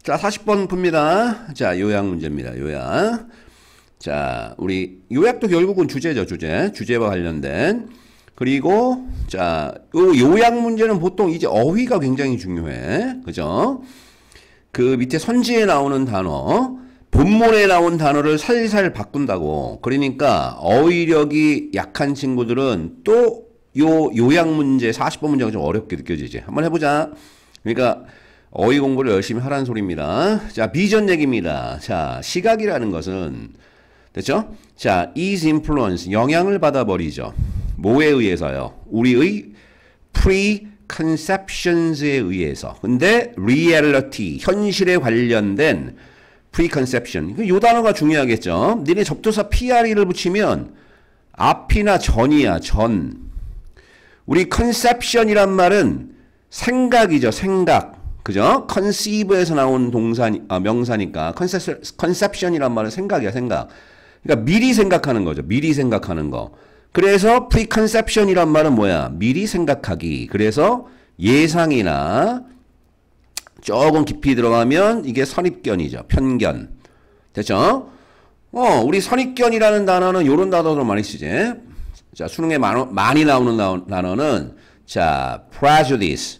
자, 40번 풉니다. 자, 요약 문제입니다. 요약. 자, 우리 요약도 결국은 주제죠, 주제. 주제와 관련된. 그리고 자, 요 요약 문제는 보통 이제 어휘가 굉장히 중요해. 그죠? 그 밑에 선지에 나오는 단어, 본문에 나온 단어를 살살 바꾼다고. 그러니까 어휘력이 약한 친구들은 또 요 요약 문제 40번 문제가 좀 어렵게 느껴지지. 한번 해보자. 그러니까 어휘 공부를 열심히 하라는 소리입니다. 자, 비전 얘기입니다. 자, 시각이라는 것은 됐죠? 자, is influence 영향을 받아버리죠. 뭐에 의해서요? 우리의 preconceptions에 의해서. 근데 reality 현실에 관련된 preconception 이 단어가 중요하겠죠. 니네 접두사 pre를 붙이면 앞이나 전이야. 전. 우리 conception이란 말은 생각이죠. 생각. 그죠? conceive에서 나온 명사니까 conception이란 말은 생각이야. 생각. 그러니까 미리 생각하는 거죠. 미리 생각하는 거. 그래서 preconception이란 말은 뭐야? 미리 생각하기. 그래서 예상이나 조금 깊이 들어가면 이게 선입견이죠. 편견. 됐죠? 우리 선입견이라는 단어는 이런 단어로 많이 쓰지. 자, 수능에 많이 나오는 단어는 자, prejudice.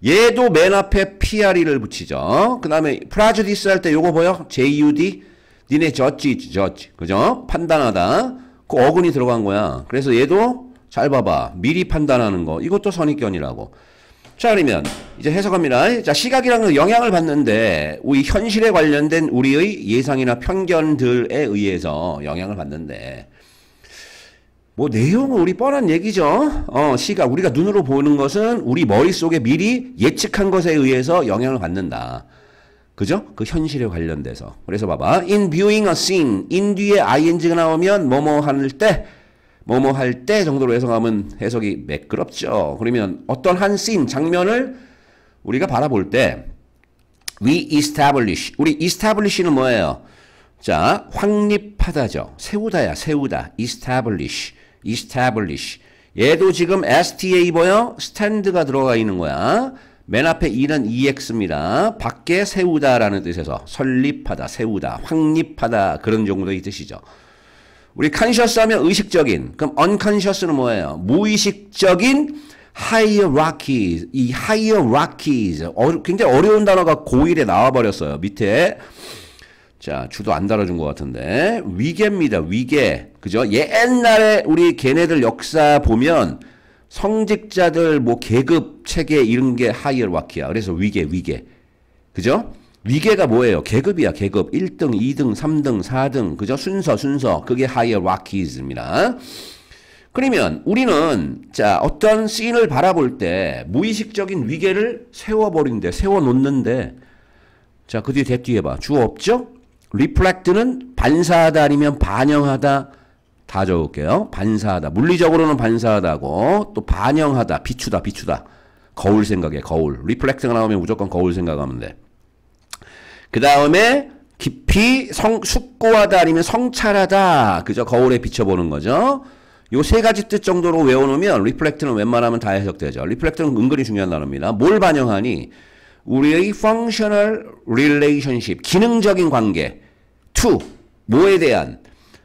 얘도 맨 앞에 PRE를 붙이죠. 그 다음에 prejudice 할 때 요거 보여? JUD? 니네 judge. 그죠? 판단하다. 그 어근이 들어간 거야. 그래서 얘도 잘 봐봐. 미리 판단하는 거. 이것도 선입견이라고. 자, 그러면 이제 해석합니다. 자, 시각이라는 건 영향을 받는데 우리 현실에 관련된 우리의 예상이나 편견들에 의해서 영향을 받는데 뭐 내용은 우리 뻔한 얘기죠. 시각 우리가 눈으로 보는 것은 우리 머릿속에 미리 예측한 것에 의해서 영향을 받는다. 그죠? 그 현실에 관련돼서. 그래서 봐봐. In viewing a scene. in 뒤에 ing가 나오면 뭐뭐 할 때 정도로 해석하면 해석이 매끄럽죠. 그러면 어떤 한 씬, 장면을 우리가 바라볼 때 we establish. 우리 establish는 뭐예요? 자, 확립하다죠. 세우다야, 세우다. establish. 얘도 지금 STA 보여? stand가 들어가 있는 거야. 맨 앞에 e는 EX입니다. 밖에 세우다라는 뜻에서 설립하다, 세우다, 확립하다 그런 정도의 뜻이죠. 우리 conscious 하면 의식적인. 그럼 unconscious는 뭐예요? 무의식적인 hierarchies. 이 hierarchies. 굉장히 어려운 단어가 고1에 나와버렸어요. 밑에. 자, 주도 안 달아준 것 같은데. 위계입니다. 위계. 그죠? 옛날에 우리 걔네들 역사 보면 성직자들 뭐 계급 체계 이런 게 hierarchy야. 그래서 위계. 그죠? 위계가 뭐예요? 계급이야, 계급. 1등, 2등, 3등, 4등. 그죠? 순서. 그게 hierarchies입니다. 그러면 우리는 자, 어떤 씬을 바라볼 때 무의식적인 위계를 세워놓는데 자, 그 뒤에 대뒤에 봐. 주어 없죠? reflect는 반사하다 아니면 반영하다 다 적을게요. 반사하다. 물리적으로는 반사하다고 또 반영하다. 비추다. 거울 생각해. 거울. reflect가 나오면 무조건 거울 생각하면 돼. 그 다음에 깊이 숙고하다 아니면 성찰하다. 그죠? 거울에 비춰보는 거죠. 요 세 가지 뜻 정도로 외워놓으면 reflect는 웬만하면 다 해석되죠. reflect는 은근히 중요한 단어입니다. 뭘 반영하니? 우리의 functional relationship, 기능적인 관계. to, 뭐에 대한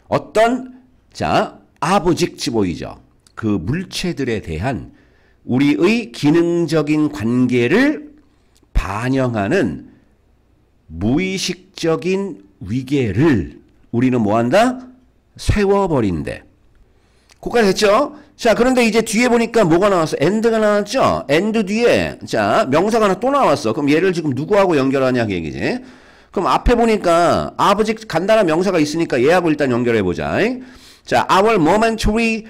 어떤 자, objects 보이죠? 그 물체들에 대한 우리의 기능적인 관계를 반영하는 무의식적인 위계를 우리는 뭐한다? 세워버린대. 거기까지 됐죠? 자, 그런데 이제 뒤에 보니까 뭐가 나왔어? and가 나왔죠? and 뒤에 자, 명사가 하나 또 나왔어. 그럼 얘를 지금 누구하고 연결하냐 그 얘기지. 그럼 앞에 보니까 object 간단한 명사가 있으니까 얘하고 일단 연결해보자. 자, our momentary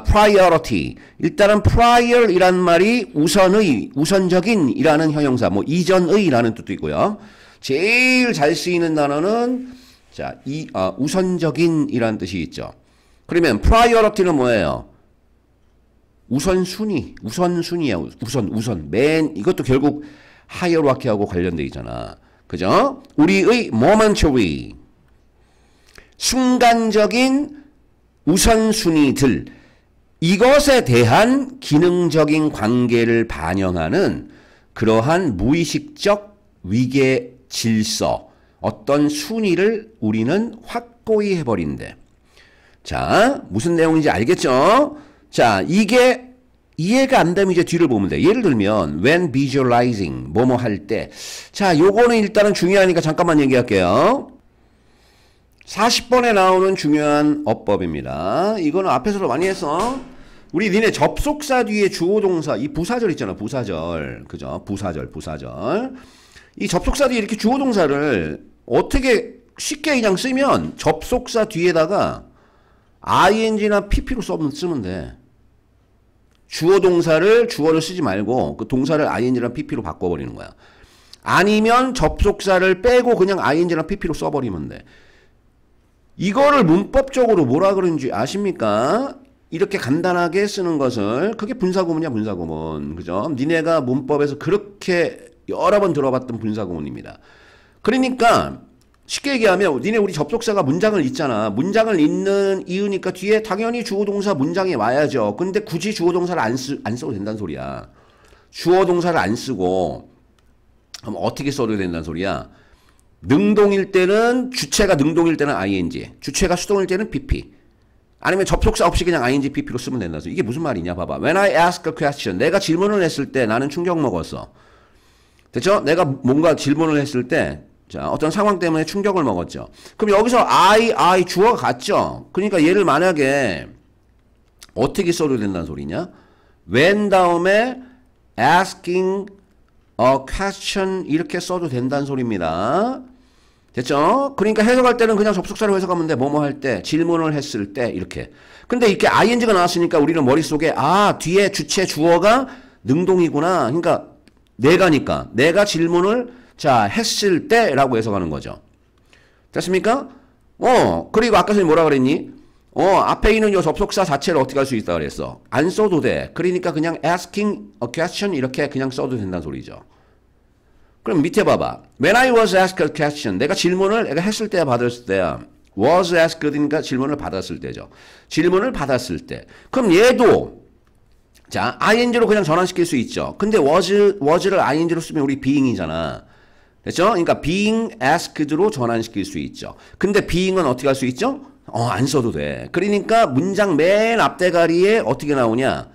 priority. 일단은 prior이란 말이 우선적인 이라는 형용사, 뭐 이전의 라는 뜻도 있고요. 제일 잘 쓰이는 단어는 자, 우선적인 이라는 뜻이 있죠. 그러면 priority는 뭐예요? 우선순위야. 우선. 이것도 결국 hierarchy하고 관련돼 있잖아. 그죠? 우리의 momentary. 순간적인 우선순위들. 이것에 대한 기능적인 관계를 반영하는 그러한 무의식적 위계 질서, 어떤 순위를 우리는 확고히 해버린대. 자, 무슨 내용인지 알겠죠? 자, 이게 이해가 안 되면 이제 뒤를 보면 돼. 예를 들면 when visualizing 뭐뭐 할 때. 자, 요거는 일단은 중요하니까 잠깐만 얘기할게요. 40번에 나오는 중요한 어법입니다. 이거는 앞에서도 많이 했어. 우리 니네 접속사 뒤에 주어 동사 이 부사절 있잖아. 부사절. 그죠? 부사절. 이 접속사 뒤에 이렇게 주어 동사를 어떻게 쉽게 그냥 쓰면 접속사 뒤에다가 ing나 pp로 쓰면 돼. 주어 동사를 주어를 쓰지 말고 그 동사를 ing랑 pp로 바꿔버리는 거야. 아니면 접속사를 빼고 그냥 ing랑 pp로 써버리면 돼. 이거를 문법적으로 뭐라 그러는지 아십니까? 이렇게 간단하게 쓰는 것을 그게 분사구문이야. 분사구문. 그죠? 니네가 문법에서 그렇게 여러 번 들어봤던 분사구문입니다. 그러니까 쉽게 얘기하면 니네 우리 접속사가 문장을 잇잖아. 문장을 잇는 이유니까 뒤에 당연히 주어동사 문장이 와야죠. 근데 굳이 주어동사를 안 써도 된다는 소리야. 주어동사를 안 쓰고 그럼 어떻게 써도 된다는 소리야. 능동일 때는 주체가 능동일 때는 ing, 주체가 수동일 때는 pp. 아니면 접속사 없이 그냥 ing, pp로 쓰면 된다는 소리. 이게 무슨 말이냐 봐봐. When I ask a question, 내가 질문을 했을 때 나는 충격 먹었어. 됐죠? 내가 뭔가 질문을 했을 때 자, 어떤 상황 때문에 충격을 먹었죠. 그럼 여기서 I 주어가 같죠? 그러니까 얘를 만약에 어떻게 써도 된다는 소리냐? when 다음에 asking a question 이렇게 써도 된다는 소리입니다. 됐죠? 그러니까 해석할 때는 그냥 접속사로 해석하면 돼. 뭐뭐 할 때, 질문을 했을 때 이렇게. 근데 이렇게 ing가 나왔으니까 우리는 머릿속에 뒤에 주체 주어가 능동이구나. 그러니까 내가니까 내가 질문을 자, 했을 때라고 해석하는 거죠. 됐습니까? 그리고 아까 전에 뭐라 그랬니? 앞에 있는 요 접속사 자체를 어떻게 할 수 있다 그랬어? 안 써도 돼. 그러니까 그냥 asking a question 이렇게 그냥 써도 된다는 소리죠. 그럼 밑에 봐봐. When I was asked a question. 내가 질문을 내가 했을 때야 받았을 때야. was asked니까 질문을 받았을 때죠. 질문을 받았을 때. 그럼 얘도 자, ing로 그냥 전환시킬 수 있죠. 근데 was를 ing로 쓰면 우리 being이잖아. 됐죠? 그러니까 being asked로 전환시킬 수 있죠. 근데 being은 어떻게 할 수 있죠? 안 써도 돼. 그러니까 문장 맨 앞대가리에 어떻게 나오냐?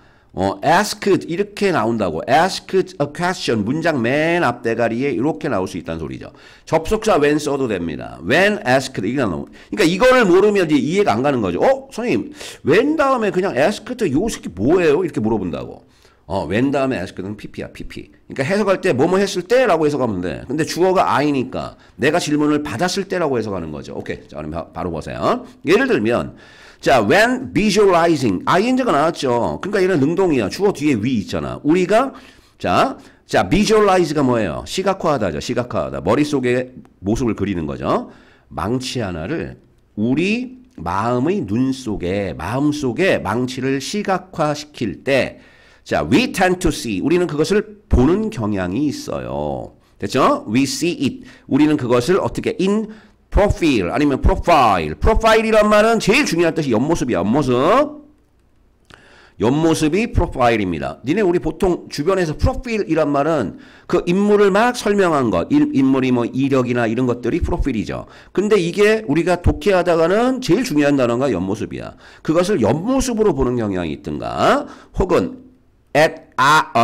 asked 이렇게 나온다고. asked a question 문장 맨 앞대가리에 이렇게 나올 수 있다는 소리죠. 접속사 when 써도 됩니다. when asked 이게 나오고. 그러니까 이거를 모르면 이제 이해가 안 가는 거죠. 선생님 when 다음에 그냥 asked 요 새끼 뭐예요? 이렇게 물어본다고. when 다음에 asked는 pp야, pp. 그러니까 해석할 때 뭐뭐 했을 때라고 해석하면 돼. 근데 주어가 I니까 내가 질문을 받았을 때라고 해석하는 거죠. 오케이. 자, 그럼 바로 보세요. 예를 들면 자, when visualizing ing가 나왔죠. 그러니까 얘는 능동이야. 주어 뒤에 위 있잖아. 우리가 자, visualize가 뭐예요? 시각화하다죠. 시각화하다. 머릿속에 모습을 그리는 거죠. 망치 하나를 우리 마음의 눈 속에 마음속에 망치를 시각화시킬 때 자, we tend to see. 우리는 그것을 보는 경향이 있어요. 됐죠? We see it. 우리는 그것을 어떻게 in profile 아니면 profile. profile이란 말은 제일 중요한 뜻이 옆모습이야. 옆모습. 옆모습이 profile입니다. 니네 우리 보통 주변에서 profile이란 말은 그 인물을 막 설명한 것. 인물이 뭐 이력이나 이런 것들이 프로필이죠. 근데 이게 우리가 독해하다가는 제일 중요한 단어가 옆모습이야. 그것을 옆모습으로 보는 경향이 있든가 혹은 at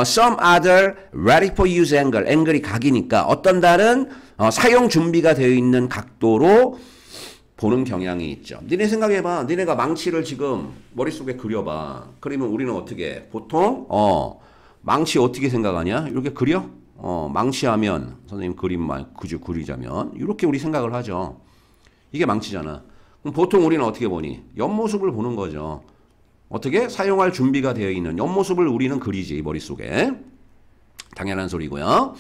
some other ready for use angle. 앵글이 각이니까 어떤 다른 사용 준비가 되어 있는 각도로 보는 경향이 있죠. 니네 생각해봐. 니네가 망치를 지금 머릿속에 그려봐. 그러면 우리는 어떻게 보통 망치 어떻게 생각하냐? 이렇게 그려? 망치하면 선생님 그림만 그저 그리자면 이렇게 우리 생각을 하죠. 이게 망치잖아. 그럼 보통 우리는 어떻게 보니? 옆모습을 보는 거죠. 어떻게? 사용할 준비가 되어 있는 옆모습을 우리는 그리지 머릿속에. 당연한 소리고요.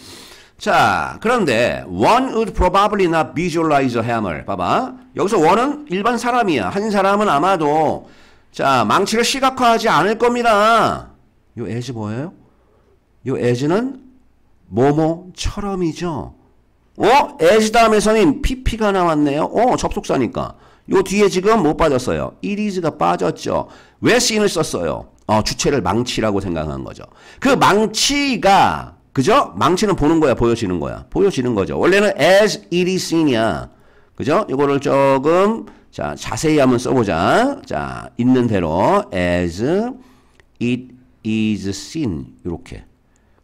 자, 그런데 one would probably not visualize a hammer. 봐봐. 여기서 one은 일반 사람이야. 한 사람은 아마도 자, 망치를 시각화하지 않을 겁니다. 요 as 뭐예요? 요 as는 뭐뭐처럼이죠. as 다음에 선생님 pp가 나왔네요. 접속사니까. 요 뒤에 지금 못 빠졌어요. it is가 빠졌죠. 왜 씬을 썼어요? 주체를 망치라고 생각한 거죠. 그 망치가 그죠? 망치는 보는 거야, 보여지는 거야. 보여지는 거죠. 원래는 as it is seen이야. 그죠? 이거를 조금 자, 자세히 한번 써보자. 자, 있는 대로 as it is seen 이렇게.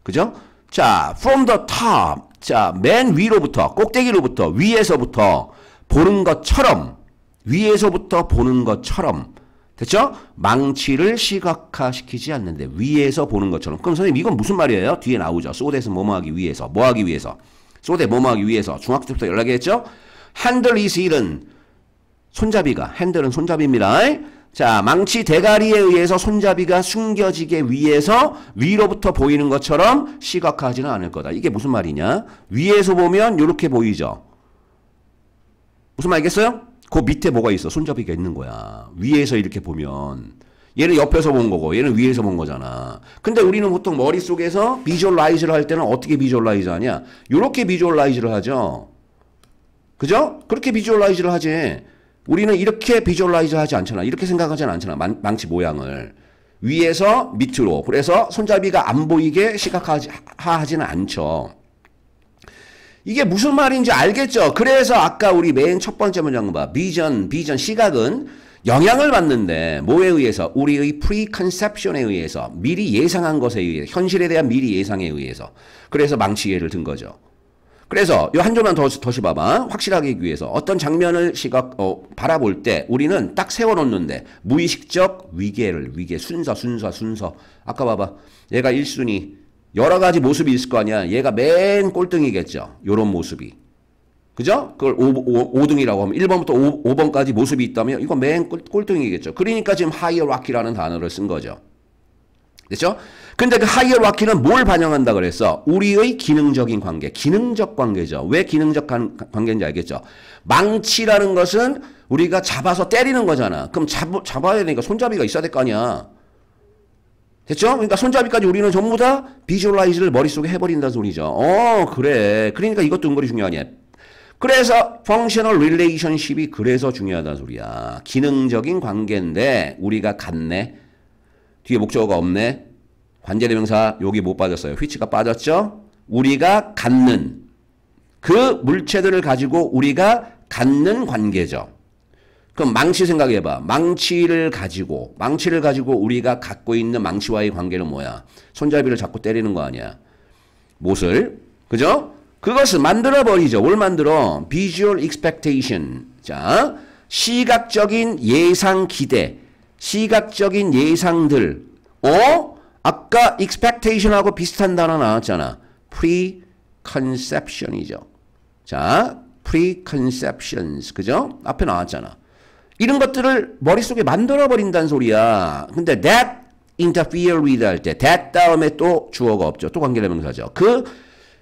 그죠? 자, from the top. 자, 맨 위로부터, 꼭대기로부터, 위에서부터 보는 것처럼, 위에서부터 보는 것처럼. 됐죠? 망치를 시각화시키지 않는데 위에서 보는 것처럼. 그럼 선생님 이건 무슨 말이에요? 뒤에 나오죠. 소대에서 뭐뭐 하기 위해서. 뭐 하기 위해서. 소대 뭐뭐 하기 위해서. 중학교 때부터 연락했죠? handle is hidden. 손잡이가. 핸들은 손잡이입니다. 자, 망치 대가리에 의해서 손잡이가 숨겨지게 위해서 위로부터 보이는 것처럼 시각화하지는 않을 거다. 이게 무슨 말이냐? 위에서 보면 이렇게 보이죠? 무슨 말이겠어요? 그 밑에 뭐가 있어? 손잡이가 있는 거야. 위에서 이렇게 보면. 얘는 옆에서 본 거고 얘는 위에서 본 거잖아. 근데 우리는 보통 머릿속에서 비주얼라이즈를 할 때는 어떻게 비주얼라이즈 하냐? 이렇게 비주얼라이즈를 하죠. 그죠? 그렇게 비주얼라이즈를 하지. 우리는 이렇게 비주얼라이즈 하지 않잖아. 이렇게 생각하지는 않잖아. 망치 모양을. 위에서 밑으로. 그래서 손잡이가 안 보이게 시각화하지는 않죠. 이게 무슨 말인지 알겠죠? 그래서 아까 우리 맨 첫 번째 문장 봐. 비전, 시각은 영향을 받는데 뭐에 의해서? 우리의 preconception에 의해서. 미리 예상한 것에 의해서. 현실에 대한 미리 예상에 의해서. 그래서 망치 예를 든 거죠. 그래서 이 한 줄만 더 봐봐. 확실하게 하기 위해서. 어떤 장면을 바라볼 때 우리는 딱 세워놓는데 무의식적 위계, 순서. 아까 봐봐. 얘가 1순위. 여러 가지 모습이 있을 거 아니야. 얘가 맨 꼴등이겠죠. 요런 모습이. 그죠? 그걸 5등이라고 하면 1번부터 5번까지 모습이 있다면 이건 맨 꼴등이겠죠. 그러니까 지금 hierarchy라는 단어를 쓴 거죠. 됐죠? 근데 그 hierarchy는 뭘 반영한다 그랬어? 우리의 기능적인 관계. 기능적 관계죠. 왜 기능적 관계인지 알겠죠? 망치라는 것은 우리가 잡아서 때리는 거잖아. 그럼 잡아야 되니까 손잡이가 있어야 될 거 아니야. 됐죠? 그러니까 손잡이까지 우리는 전부 다 비주얼라이즈를 머릿속에 해버린다는 소리죠. 그래. 그러니까 이것도 은근히 중요하냐. 그래서 functional relationship이 그래서 중요하다는 소리야. 기능적인 관계인데 우리가 갖네. 뒤에 목적어가 없네. 관계대명사 여기 못 빠졌어요. which가 빠졌죠? 우리가 갖는 그 물체들을 가지고 우리가 갖는 관계죠. 그럼 망치 생각해봐. 망치를 가지고 우리가 갖고 있는 망치와의 관계는 뭐야? 손잡이를 잡고 때리는 거 아니야. 못을. 그죠? 그것을 만들어버리죠. 뭘 만들어? visual expectation. 자, 시각적인 예상 기대. 시각적인 예상들. 아까 expectation하고 비슷한 단어 나왔잖아. preconception이죠. 자, preconceptions. 그죠? 앞에 나왔잖아. 이런 것들을 머릿속에 만들어버린다는 소리야. 근데 that interfere with 할 때 that 다음에 또 주어가 없죠. 또 관계대명사죠. 그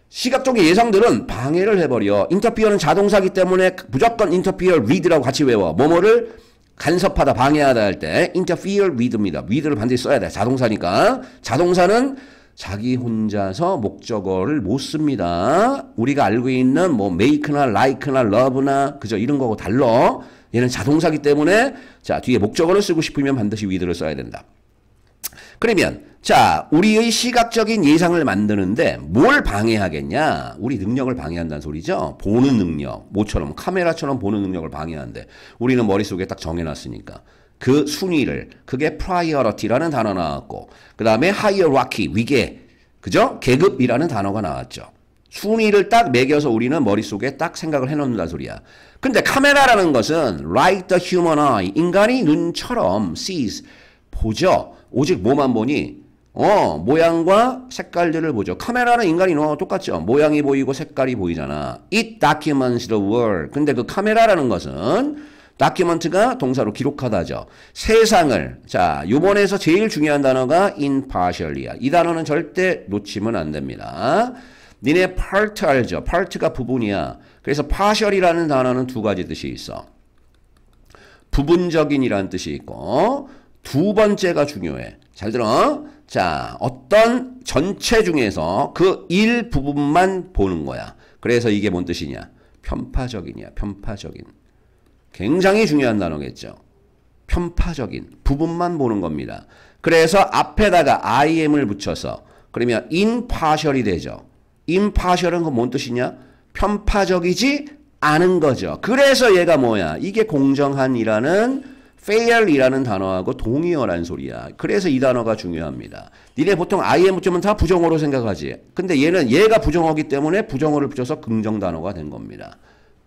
시각적인 예상들은 방해를 해버려. interfere는 자동사기 때문에 무조건 interfere with라고 같이 외워. 뭐뭐를 간섭하다, 방해하다 할 때 interfere with입니다. with를 반드시 써야 돼. 자동사니까. 자동사는 자기 혼자서 목적어를 못 씁니다. 우리가 알고 있는 뭐 make나 like나 love나 그죠? 이런 거하고 달라. 얘는 자동사기 때문에 자 뒤에 목적어를 쓰고 싶으면 반드시 with를 써야 된다. 그러면 자 우리의 시각적인 예상을 만드는데 뭘 방해하겠냐? 우리 능력을 방해한다는 소리죠. 보는 능력. 모처럼 카메라처럼 보는 능력을 방해하는데 우리는 머릿속에 딱 정해놨으니까 그 순위를 그게 priority라는 단어 나왔고 그 다음에 hierarchy 위계 그죠? 계급이라는 단어가 나왔죠. 순위를 딱 매겨서 우리는 머릿속에 딱 생각을 해놓는다는 소리야. 근데 카메라라는 것은 like the human eye, 인간이 눈처럼 sees, 보죠. 오직 뭐만 보니? 모양과 색깔들을 보죠. 카메라는 인간이 똑같죠. 모양이 보이고 색깔이 보이잖아. It documents the world. 근데 그 카메라라는 것은 document가 동사로 기록하다죠. 세상을. 자, 요번에서 제일 중요한 단어가 impartial이야. 이 단어는 절대 놓치면 안 됩니다. 니네 part 알죠? part가 부분이야. 그래서 partial이라는 단어는 두 가지 뜻이 있어. 부분적인이라는 뜻이 있고 두 번째가 중요해. 잘 들어. 자, 어떤 전체 중에서 그 일부분만 보는 거야. 그래서 이게 뭔 뜻이냐? 편파적인이야. 편파적인. 굉장히 중요한 단어겠죠. 편파적인. 부분만 보는 겁니다. 그래서 앞에다가 IM을 붙여서 그러면 impartial이 되죠. impartial은 그 뭔 뜻이냐? 편파적이지 않은 거죠. 그래서 얘가 뭐야? 이게 공정한이라는 fair이라는 단어하고 동의어란 소리야. 그래서 이 단어가 중요합니다. 니네 보통 IM 붙이면 다 부정어로 생각하지. 근데 얘가 부정어기 때문에 부정어를 붙여서 긍정 단어가 된 겁니다.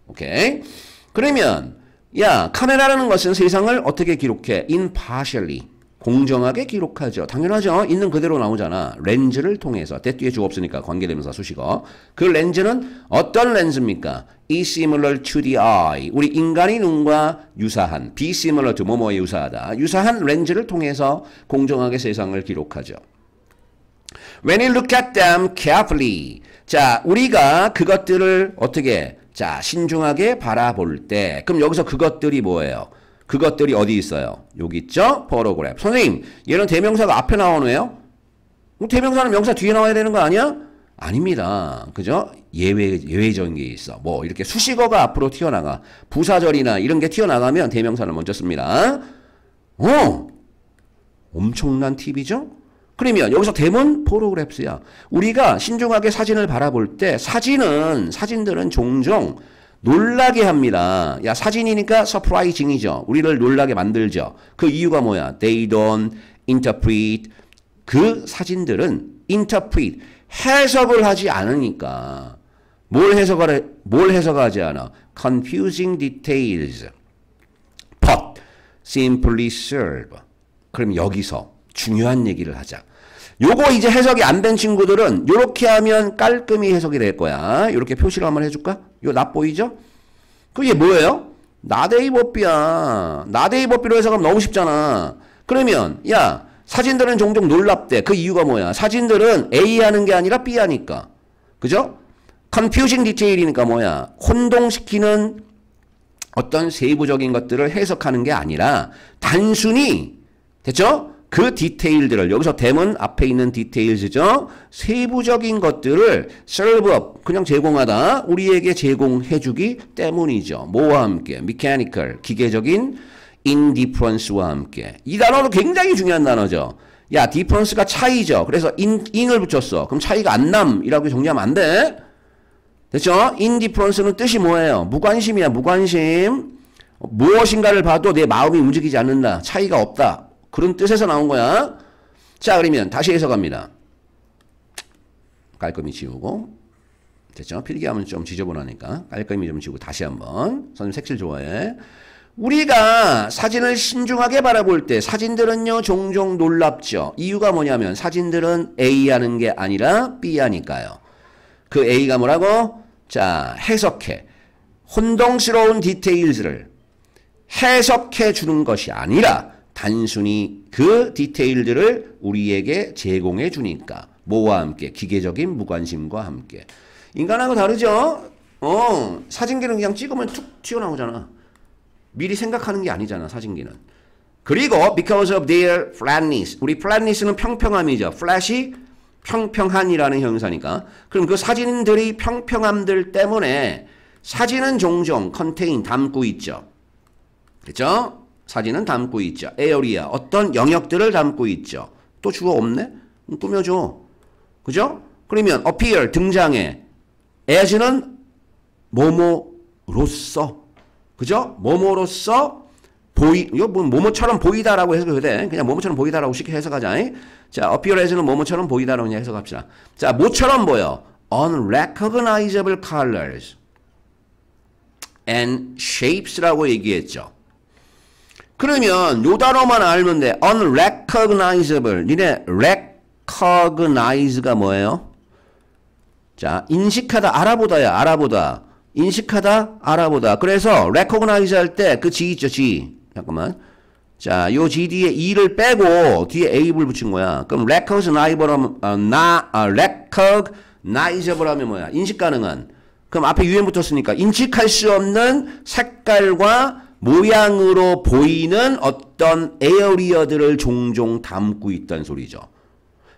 오케이? 그러면 야, 카메라라는 것은 세상을 어떻게 기록해? impartially. 공정하게 기록하죠. 당연하죠. 있는 그대로 나오잖아. 렌즈를 통해서. 대 뒤에 주어 없으니까 관계대명사 수식어. 그 렌즈는 어떤 렌즈입니까? is similar to the eye. 우리 인간의 눈과 유사한. be similar to 뭐뭐에 유사하다. 유사한 렌즈를 통해서 공정하게 세상을 기록하죠. When you look at them carefully. 자, 우리가 그것들을 어떻게 자, 신중하게 바라볼 때 그럼 여기서 그것들이 뭐예요? 그것들이 어디 있어요? 여기 있죠? photograph. 선생님, 얘는 대명사가 앞에 나오네요? 대명사는 명사 뒤에 나와야 되는 거 아니야? 아닙니다. 그죠? 예외적인 게 있어. 뭐 이렇게 수식어가 앞으로 튀어나가. 부사절이나 이런 게 튀어나가면 대명사를 먼저 씁니다. 엄청난 팁이죠? 그러면 여기서 대문 photographs야. 우리가 신중하게 사진을 바라볼 때 사진들은 종종 놀라게 합니다. 야, 사진이니까 surprising이죠. 우리를 놀라게 만들죠. 그 이유가 뭐야? They don't interpret. 그 사진들은 interpret. 해석을 하지 않으니까. 뭘 해석하지 않아? Confusing details. But simply serve. 그럼 여기서 중요한 얘기를 하자. 요거 이제 해석이 안 된 친구들은 요렇게 하면 깔끔히 해석이 될 거야. 요렇게 표시를 한번 해줄까? 요 나 보이죠? 그게 뭐예요? 나데이버비야. 나데이버비로 해석하면 너무 쉽잖아. 그러면 야, 사진들은 종종 놀랍대. 그 이유가 뭐야? 사진들은 A 하는 게 아니라 B 하니까. 그죠? confusing detail이니까 뭐야? 혼동시키는 어떤 세부적인 것들을 해석하는 게 아니라 단순히 됐죠? 그 디테일들을 여기서 댐은 앞에 있는 디테일즈죠. 세부적인 것들을 serve up 그냥 제공하다 우리에게 제공해주기 때문이죠. 뭐와 함께 mechanical 기계적인 indifference와 함께 이 단어도 굉장히 중요한 단어죠. 야 difference가 차이죠. 그래서 in을 붙였어. 그럼 차이가 안 남이라고 정리하면 안 돼. 됐죠? indifference는 뜻이 뭐예요? 무관심이야. 무관심. 무엇인가를 봐도 내 마음이 움직이지 않는다. 차이가 없다. 그런 뜻에서 나온 거야. 자, 그러면 다시 해석합니다. 깔끔히 지우고. 됐죠? 필기하면 좀 지저분하니까 깔끔히 좀 지우고 다시 한번. 선생님 색칠 좋아해. 우리가 사진을 신중하게 바라볼 때 사진들은요 종종 놀랍죠. 이유가 뭐냐면 사진들은 A 하는 게 아니라 B 하니까요. 그 A가 뭐라고? 자, 해석해. 혼동스러운 디테일즈를 해석해 주는 것이 아니라 단순히 그 디테일들을 우리에게 제공해 주니까 뭐와 함께? 기계적인 무관심과 함께. 인간하고 다르죠? 사진기는 그냥 찍으면 툭 튀어나오잖아. 미리 생각하는 게 아니잖아, 사진기는. 그리고 because of their flatness. 우리 flatness는 평평함이죠. flat이 평평한이라는 형용사니까. 그럼 그 사진들이 평평함들 때문에 사진은 종종 contain 담고 있죠. 그렇죠? 사진은 담고 있죠. 에어리아 어떤 영역들을 담고 있죠. 또 주어 없네? 꾸며줘. 그죠? 그러면 appear 등장해. as는 뭐뭐로서. 그죠? 뭐뭐로서 이거 뭐 뭐뭐처럼 보이다라고 해석해도 돼. 그냥 뭐뭐처럼 보이다라고 쉽게 해석하자. 자, appear as는 뭐뭐처럼 보이다라고 그냥 해석합시다. 자, 뭐처럼 보여? unrecognizable colors and shapes라고 얘기했죠. 그러면 요 단어만 알면 돼. unrecognizable. 니네 recognize가 뭐예요? 자, 인식하다, 알아보다야, 알아보다. 인식하다, 알아보다. 그래서 recognize 할 때 그 G 있죠, G. 잠깐만. 자, 요 G 뒤에 E를 빼고 뒤에 A를 붙인 거야. 그럼 recognizable 하면 뭐야? 인식 가능한. 그럼 앞에 UN 붙었으니까 인식할 수 없는 색깔과 모양으로 보이는 어떤 에어리어들을 종종 담고 있다는 소리죠.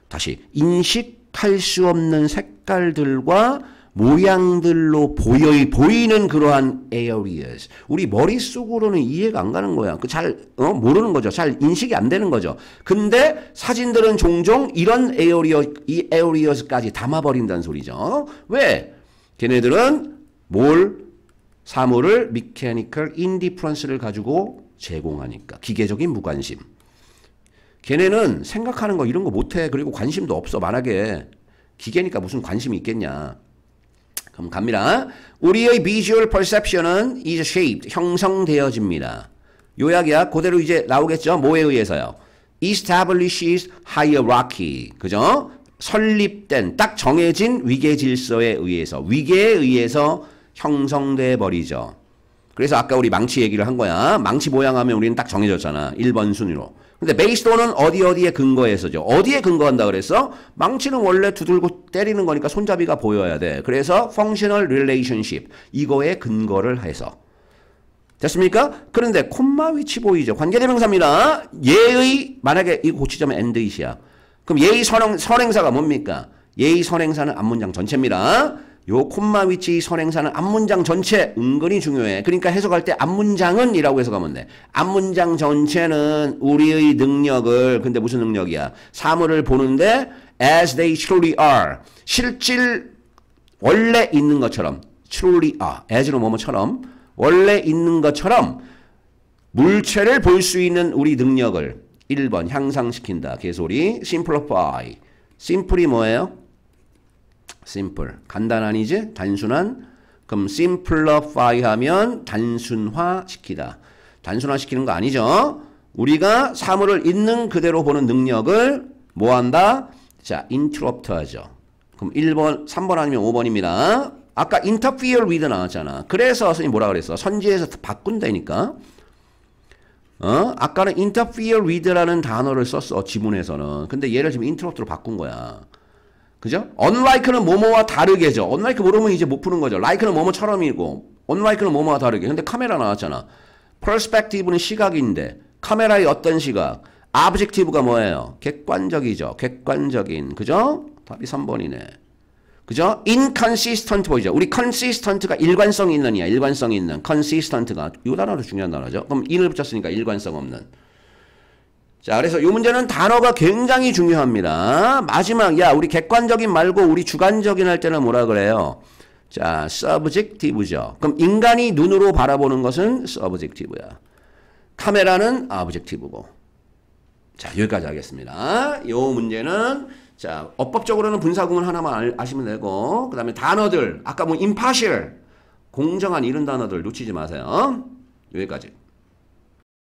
다시 인식할 수 없는 색깔들과 모양들로 보이는 그러한 areas. 우리 머릿속으로는 이해가 안 가는 거야. 모르는 거죠. 잘 인식이 안 되는 거죠. 근데 사진들은 종종 이런 이 areas까지 담아버린다는 소리죠. 왜? 걔네들은 사물을 mechanical indifference를 가지고 제공하니까. 기계적인 무관심. 걔네는 생각하는 거 이런 거 못해. 그리고 관심도 없어. 만약에 기계니까 무슨 관심이 있겠냐. 그럼 갑니다. 우리의 visual perception은 is shaped, 형성되어집니다. 요약이야. 그대로 이제 나오겠죠. 뭐에 의해서요? establishes hierarchy. 그죠? 설립된, 딱 정해진 위계 질서에 의해서, 위계에 의해서 형성돼 버리죠. 그래서 아까 우리 망치 얘기를 한 거야. 망치 모양하면 우리는 딱 정해졌잖아. 1번 순위로. 근데 based on은 어디에 근거해서죠. 어디에 근거한다 그랬어? 망치는 원래 두들고 때리는 거니까 손잡이가 보여야 돼. 그래서 functional relationship. 이거에 근거를 해서. 됐습니까? 그런데 콤마 위치 보이죠. 관계대명사입니다. 예의, 만약에 이거 고치자면 and이야. 그럼 예의 선행사가 뭡니까? 예의 선행사는 앞문장 전체입니다. 요 콤마 위치 선행사는 앞문장 전체 은근히 중요해. 그러니까 해석할 때 앞문장은 이라고 해석하면 돼. 앞문장 전체는 우리의 능력을, 근데 무슨 능력이야? 사물을 보는데 as they truly are. 실질 원래 있는 것처럼 truly are. as로 뭐뭐처럼 원래 있는 것처럼 물체를 볼 수 있는 우리 능력을 1번 향상시킨다. 개소리. simplify. simple이 뭐예요? simple. 간단한이지? 단순한. 그럼 simplify 하면 단순화시키다. 단순화시키는 거 아니죠? 우리가 사물을 있는 그대로 보는 능력을 뭐 한다? 자, interrupt 하죠. 그럼 1번, 3번 아니면 5번입니다. 아까 interfere with 나왔잖아. 그래서 선생님 뭐라 그랬어? 선지에서 바꾼다니까. 아까는 interfere with라는 단어를 썼어. 지문에서는. 근데 얘를 지금 interrupt로 바꾼 거야. 그죠? unlike는 뭐뭐와 다르게죠. unlike 모르면 이제 못 푸는 거죠. like는 뭐뭐처럼이고 unlike는 뭐뭐와 다르게. 근데 카메라 나왔잖아. perspective는 시각인데 카메라의 어떤 시각? objective가 뭐예요? 객관적이죠. 객관적인. 그죠? 답이 3번이네. 그죠? inconsistent 보이죠? 우리 consistent가 일관성 있는이야. 일관성 있는. consistent가 이 단어도 중요한 단어죠. 그럼 in을 붙였으니까 일관성 없는. 자, 그래서 이 문제는 단어가 굉장히 중요합니다. 마지막, 우리 객관적인 말고 우리 주관적인 할 때는 뭐라 그래요? 자, subjective죠. 그럼 인간이 눈으로 바라보는 것은 subjective야. 카메라는 objective고. 자, 여기까지 하겠습니다. 이 문제는, 자, 어법적으로는 분사구문 하나만 아시면 되고, 그 다음에 단어들, 아까 뭐 impartial, 공정한 이런 단어들 놓치지 마세요. 여기까지.